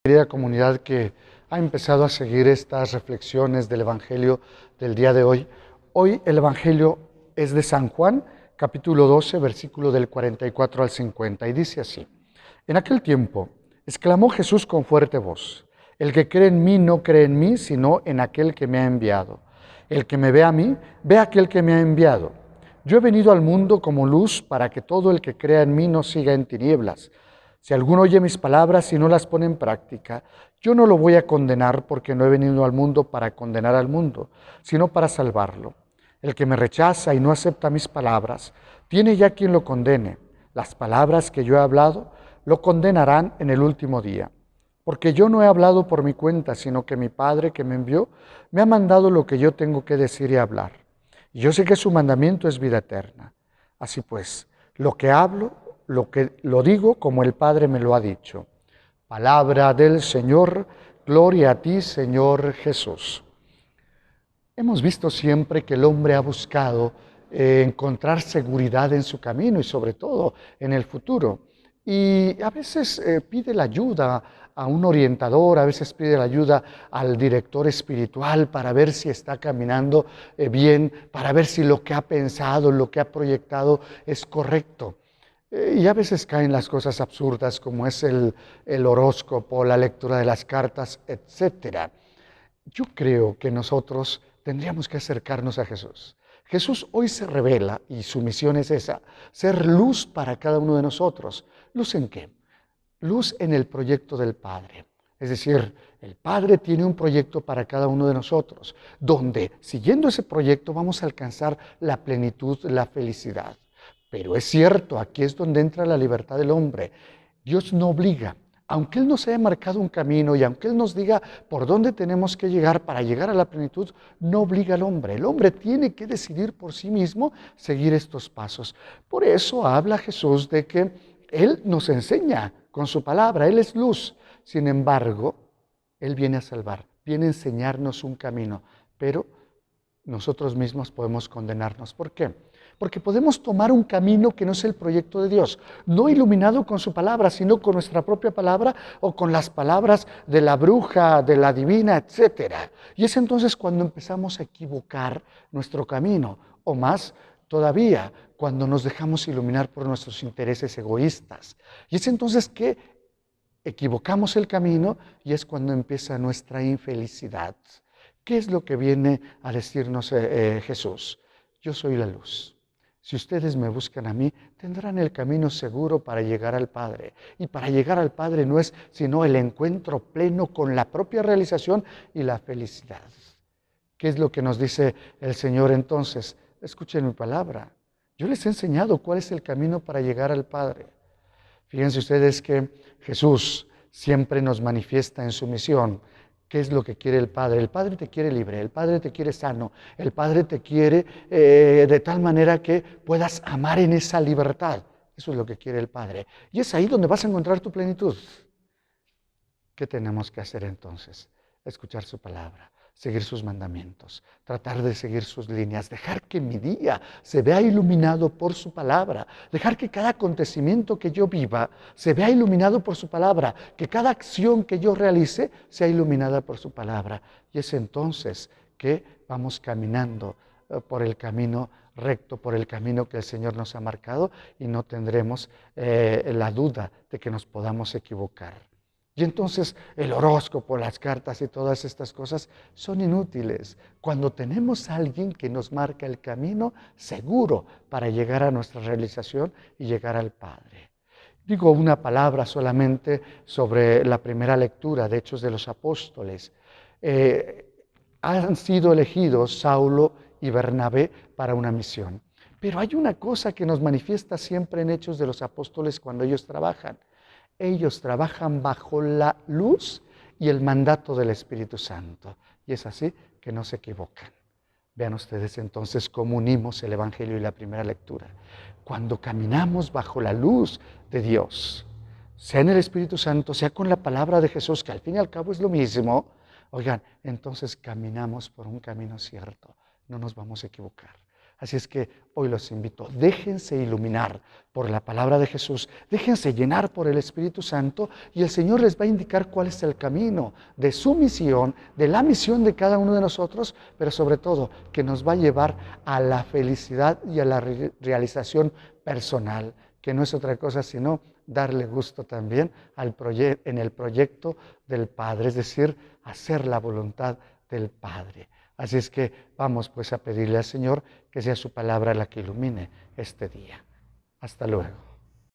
Querida comunidad que ha empezado a seguir estas reflexiones del Evangelio del día de hoy. Hoy el Evangelio es de San Juan, capítulo 12, versículo del 44 al 50, y dice así: En aquel tiempo exclamó Jesús con fuerte voz: El que cree en mí no cree en mí, sino en aquel que me ha enviado. El que me ve a mí, ve a aquel que me ha enviado. Yo he venido al mundo como luz para que todo el que crea en mí no siga en tinieblas. Si alguno oye mis palabras y no las pone en práctica, yo no lo voy a condenar, porque no he venido al mundo para condenar al mundo, sino para salvarlo. El que me rechaza y no acepta mis palabras, tiene ya quien lo condene. Las palabras que yo he hablado lo condenarán en el último día. Porque yo no he hablado por mi cuenta, sino que mi Padre que me envió me ha mandado lo que yo tengo que decir y hablar. Y yo sé que su mandamiento es vida eterna. Así pues, lo que hablo, lo digo como el Padre me lo ha dicho. Palabra del Señor, gloria a ti, Señor Jesús. Hemos visto siempre que el hombre ha buscado encontrar seguridad en su camino y sobre todo en el futuro. Y a veces pide la ayuda a un orientador, a veces pide la ayuda al director espiritual para ver si está caminando bien, para ver si lo que ha pensado, lo que ha proyectado es correcto. Y a veces caen las cosas absurdas como es el horóscopo, la lectura de las cartas, etcétera. Yo creo que nosotros tendríamos que acercarnos a Jesús. Jesús hoy se revela y su misión es esa: ser luz para cada uno de nosotros. ¿Luz en qué? Luz en el proyecto del Padre. Es decir, el Padre tiene un proyecto para cada uno de nosotros, donde siguiendo ese proyecto vamos a alcanzar la plenitud, la felicidad. Pero es cierto, aquí es donde entra la libertad del hombre. Dios no obliga. Aunque Él nos haya marcado un camino y aunque Él nos diga por dónde tenemos que llegar para llegar a la plenitud, no obliga al hombre. El hombre tiene que decidir por sí mismo seguir estos pasos. Por eso habla Jesús de que Él nos enseña con su palabra, Él es luz. Sin embargo, Él viene a salvar, viene a enseñarnos un camino, pero nosotros mismos podemos condenarnos. ¿Por qué? Porque podemos tomar un camino que no es el proyecto de Dios, no iluminado con su palabra, sino con nuestra propia palabra o con las palabras de la bruja, de la divina, etc. Y es entonces cuando empezamos a equivocar nuestro camino, o más todavía, cuando nos dejamos iluminar por nuestros intereses egoístas. Y es entonces que equivocamos el camino y es cuando empieza nuestra infelicidad. ¿Qué es lo que viene a decirnos Jesús? Yo soy la luz. Si ustedes me buscan a mí, tendrán el camino seguro para llegar al Padre. Y para llegar al Padre no es sino el encuentro pleno con la propia realización y la felicidad. ¿Qué es lo que nos dice el Señor entonces? Escuchen mi palabra. Yo les he enseñado cuál es el camino para llegar al Padre. Fíjense ustedes que Jesús siempre nos manifiesta en su misión qué es lo que quiere el Padre. El Padre te quiere libre, el Padre te quiere sano, el Padre te quiere de tal manera que puedas amar en esa libertad. Eso es lo que quiere el Padre. Y es ahí donde vas a encontrar tu plenitud. ¿Qué tenemos que hacer entonces? Escuchar su palabra, seguir sus mandamientos, tratar de seguir sus líneas, dejar que mi día se vea iluminado por su palabra, dejar que cada acontecimiento que yo viva se vea iluminado por su palabra, que cada acción que yo realice sea iluminada por su palabra. Y es entonces que vamos caminando por el camino recto, por el camino que el Señor nos ha marcado, y no tendremos la duda de que nos podamos equivocar. Y entonces el horóscopo, las cartas y todas estas cosas son inútiles cuando tenemos a alguien que nos marca el camino seguro para llegar a nuestra realización y llegar al Padre. Digo una palabra solamente sobre la primera lectura de Hechos de los Apóstoles. Han sido elegidos Saulo y Bernabé para una misión. Pero hay una cosa que nos manifiesta siempre en Hechos de los Apóstoles cuando ellos trabajan. Ellos trabajan bajo la luz y el mandato del Espíritu Santo. Y es así que no se equivocan. Vean ustedes entonces cómo unimos el Evangelio y la primera lectura. Cuando caminamos bajo la luz de Dios, sea en el Espíritu Santo, sea con la palabra de Jesús, que al fin y al cabo es lo mismo, oigan, entonces caminamos por un camino cierto. No nos vamos a equivocar. Así es que hoy los invito, déjense iluminar por la palabra de Jesús, déjense llenar por el Espíritu Santo y el Señor les va a indicar cuál es el camino de su misión, de la misión de cada uno de nosotros, pero sobre todo que nos va a llevar a la felicidad y a la realización personal, que no es otra cosa sino darle gusto también en el proyecto del Padre, es decir, hacer la voluntad del Padre. Así es que vamos pues a pedirle al Señor que sea su palabra la que ilumine este día. Hasta luego.